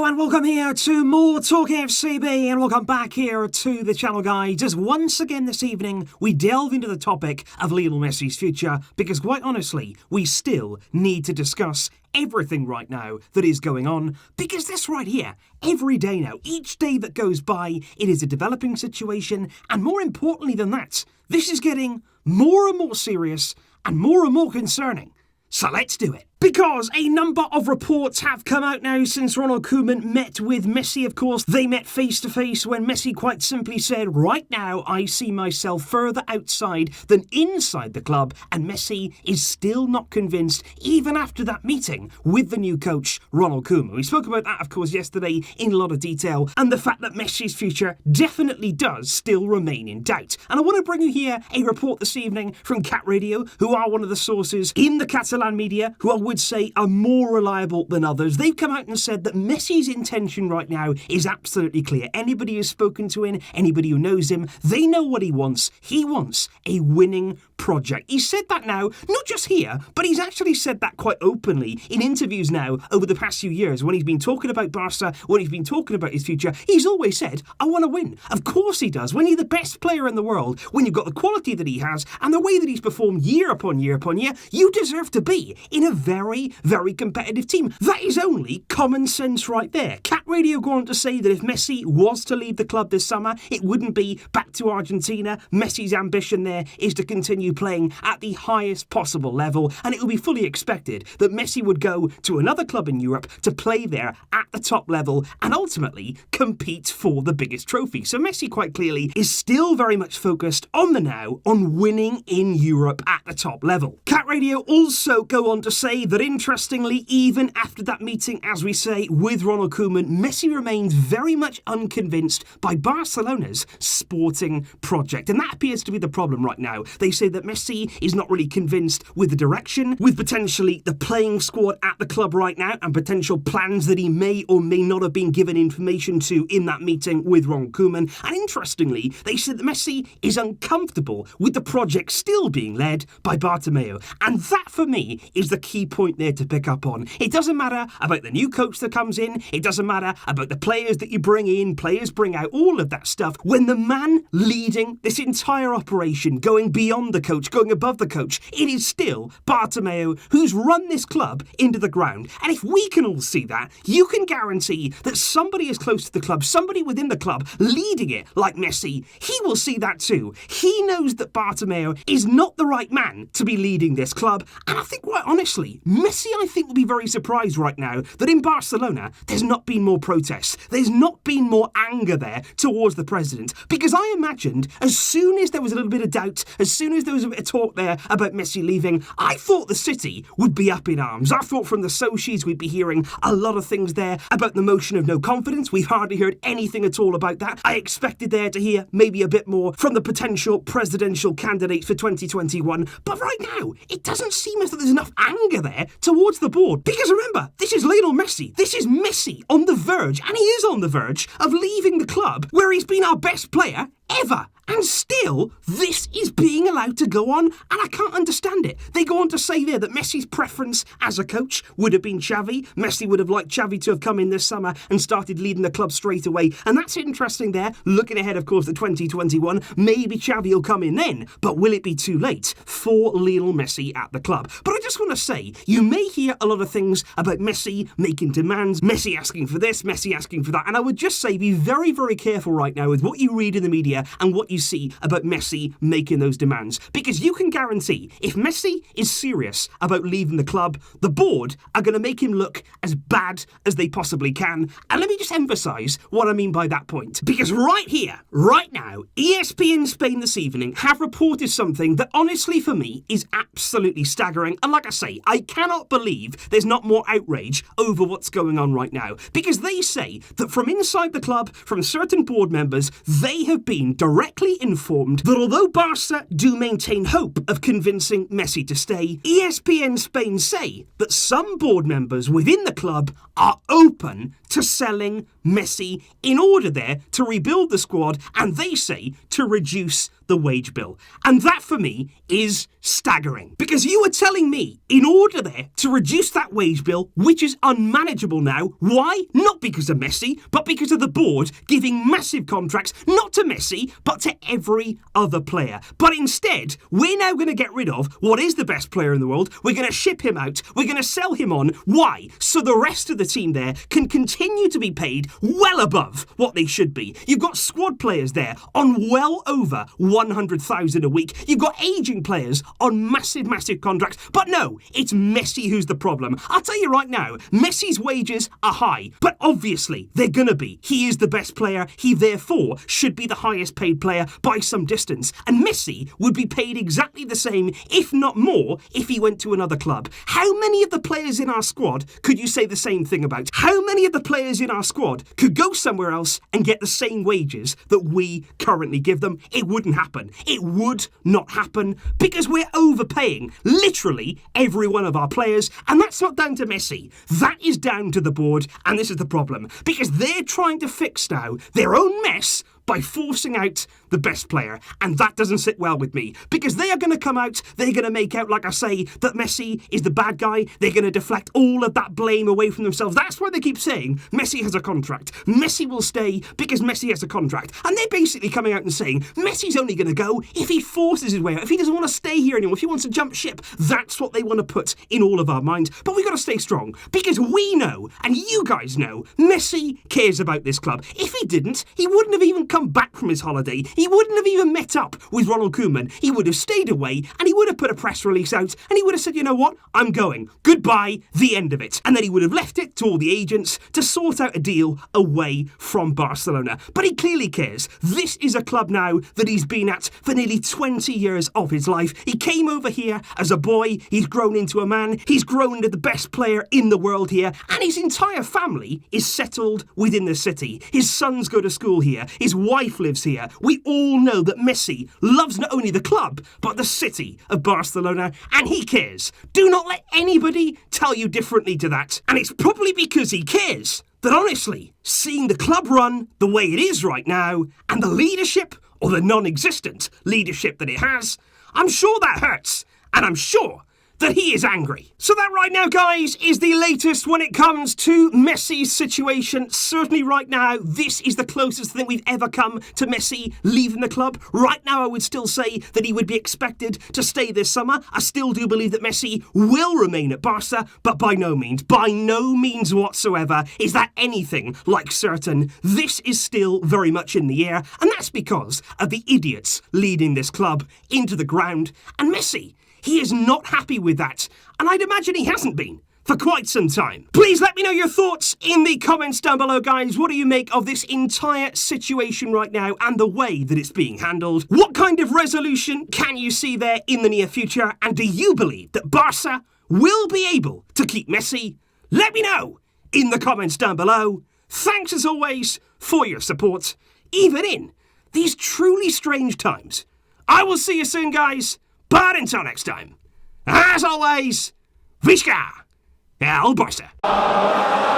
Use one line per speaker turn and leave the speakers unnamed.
and welcome here to more Talk FCB, and welcome back here to the channel, guys. As once again this evening, we delve into the topic of Lionel Messi's future, because quite honestly, we still need to discuss everything right now that is going on, because this right here, every day now, each day that goes by, it is a developing situation, and more importantly than that, this is getting more and more serious and more concerning. So let's do it. Because a number of reports have come out now since Ronald Koeman met with Messi, of course. They met face to face when Messi quite simply said, right now I see myself further outside than inside the club, and Messi is still not convinced even after that meeting with the new coach, Ronald Koeman. We spoke about that, of course, yesterday in a lot of detail, and the fact that Messi's future definitely does still remain in doubt. And I want to bring you here a report this evening from Cat Radio, who are one of the sources in the Catalan media, who I would say are more reliable than others. They've come out and said that Messi's intention right now is absolutely clear. Anybody who's spoken to him, anybody who knows him, they know what he wants. He wants a winning project. He said that now, not just here, but he's actually said that quite openly in interviews now over the past few years. When he's been talking about Barca, when he's been talking about his future, he's always said, I want to win. Of course he does. When you're the best player in the world, when you've got the quality that he has, and the way that he's performed year upon year upon year, you deserve to be in a very competitive team. That is only common sense right there. Cat Radio go on to say that if Messi was to leave the club this summer, it wouldn't be back to Argentina. Messi's ambition there is to continue playing at the highest possible level, and it would be fully expected that Messi would go to another club in Europe to play there at the top level and ultimately compete for the biggest trophy. So Messi quite clearly is still very much focused on the now, on winning in Europe at the top level. Cat Radio also go on to say that interestingly, even after that meeting, as we say, with Ronald Koeman, Messi remains very much unconvinced by Barcelona's sporting project. And that appears to be the problem right now. They say that Messi is not really convinced with the direction, with potentially the playing squad at the club right now, and potential plans that he may or may not have been given information to in that meeting with Ronald Koeman. And interestingly, they said that Messi is uncomfortable with the project still being led by Bartomeu. And that, for me, is the key point there to pick up on. It doesn't matter about the new coach that comes in. It doesn't matter about the players that you bring in, players bring out, all of that stuff. When the man leading this entire operation, going beyond the coach, going above the coach, it is still Bartomeu who's run this club into the ground. And if we can all see that, you can guarantee that somebody as close to the club, somebody within the club leading it like Messi, he will see that too. He knows that Bartomeu is not the right man to be leading this club. And I think, quite honestly, Messi, I think, will be very surprised right now that in Barcelona, there's not been more protests. There's not been more anger there towards the president. Because I imagined as soon as there was a little bit of doubt, as soon as there was a bit of talk there about Messi leaving, I thought the city would be up in arms. I thought from the socials we'd be hearing a lot of things there about the motion of no confidence. We've hardly heard anything at all about that. I expected there to hear maybe a bit more from the potential presidential candidates for 2021. But right now, it doesn't seem as though there's enough anger there towards the board. Because remember, this is Lionel Messi. This is Messi on the verge, and he is on the verge of leaving the club where he's been our best player ever. And still, this is being allowed to go on, and I can't understand it. They go on to say there that Messi's preference as a coach would have been Xavi. Messi would have liked Xavi to have come in this summer and started leading the club straight away. And that's interesting there. Looking ahead, of course, to 2021, maybe Xavi will come in then. But will it be too late for Lionel Messi at the club? But I just want to say, you may hear a lot of things about Messi making demands, Messi asking for this, Messi asking for that. And I would just say, be very careful right now with what you read in the media and what you see about Messi making those demands, because you can guarantee if Messi is serious about leaving the club, the board are going to make him look as bad as they possibly can. And let me just emphasise what I mean by that point, because right here, right now, ESPN Spain this evening have reported something that honestly for me is absolutely staggering. And like I say, I cannot believe there's not more outrage over what's going on right now, because they say that from inside the club, from certain board members, they have been directly informed that although Barca do maintain hope of convincing Messi to stay, ESPN Spain say that some board members within the club are open to selling Messi in order there to rebuild the squad, and they say to reduce the wage bill. And that for me is staggering. Because you are telling me in order there to reduce that wage bill, which is unmanageable now, why? Not because of Messi, but because of the board giving massive contracts, not to Messi, but to every other player. But instead, we're now going to get rid of what is the best player in the world. We're going to ship him out. We're going to sell him on. Why? So the rest of the team there can continue to be paid well above what they should be. You've got squad players there on well over 100,000 a week. You've got aging players on massive contracts. But no, it's Messi who's the problem. I'll tell you right now, Messi's wages are high, but obviously they're gonna be. He is the best player. He therefore should be the highest paid player by some distance. And Messi would be paid exactly the same, if not more, if he went to another club. How many of the players in our squad could you say the same thing about? How many of the players in our squad could go somewhere else and get the same wages that we currently give them? It wouldn't happen. It would not happen because we're overpaying literally every one of our players, and that's not down to Messi. That is down to the board, and this is the problem because they're trying to fix now their own mess by forcing out the best player, and that doesn't sit well with me because they are going to come out, they're going to make out, like I say, that Messi is the bad guy. They're going to deflect all of that blame away from themselves. That's why they keep saying Messi has a contract. Messi will stay because Messi has a contract, and they're basically coming out and saying Messi's only going to go if he forces his way out, if he doesn't want to stay here anymore, if he wants to jump ship. That's what they want to put in all of our minds. But we've got to stay strong because we know, and you guys know, Messi cares about this club. If he didn't, he wouldn't have even come back from his holiday. He wouldn't have even met up with Ronald Koeman. He would have stayed away and he would have put a press release out and he would have said, you know what, I'm going. Goodbye, the end of it. And then he would have left it to all the agents to sort out a deal away from Barcelona. But he clearly cares. This is a club now that he's been at for nearly 20 years of his life. He came over here as a boy. He's grown into a man. He's grown into the best player in the world here. And his entire family is settled within the city. His sons go to school here. His wife lives here. We all know that Messi loves not only the club, but the city of Barcelona, and he cares. Do not let anybody tell you differently to that. And it's probably because he cares that honestly, seeing the club run the way it is right now, and the leadership, or the non-existent leadership that it has, I'm sure that hurts. And I'm sure that he is angry. So that right now, guys, is the latest when it comes to Messi's situation. Certainly right now, this is the closest thing we've ever come to Messi leaving the club. Right now, I would still say that he would be expected to stay this summer. I still do believe that Messi will remain at Barca, but by no means whatsoever is that anything like certain. This is still very much in the air, and that's because of the idiots leading this club into the ground. And Messi, he is not happy with that, and I'd imagine he hasn't been for quite some time. Please let me know your thoughts in the comments down below, guys. What do you make of this entire situation right now and the way that it's being handled? What kind of resolution can you see there in the near future? And do you believe that Barca will be able to keep Messi? Let me know in the comments down below. Thanks as always for your support, even in these truly strange times. I will see you soon, guys. But until next time, as always, Visca El Barça.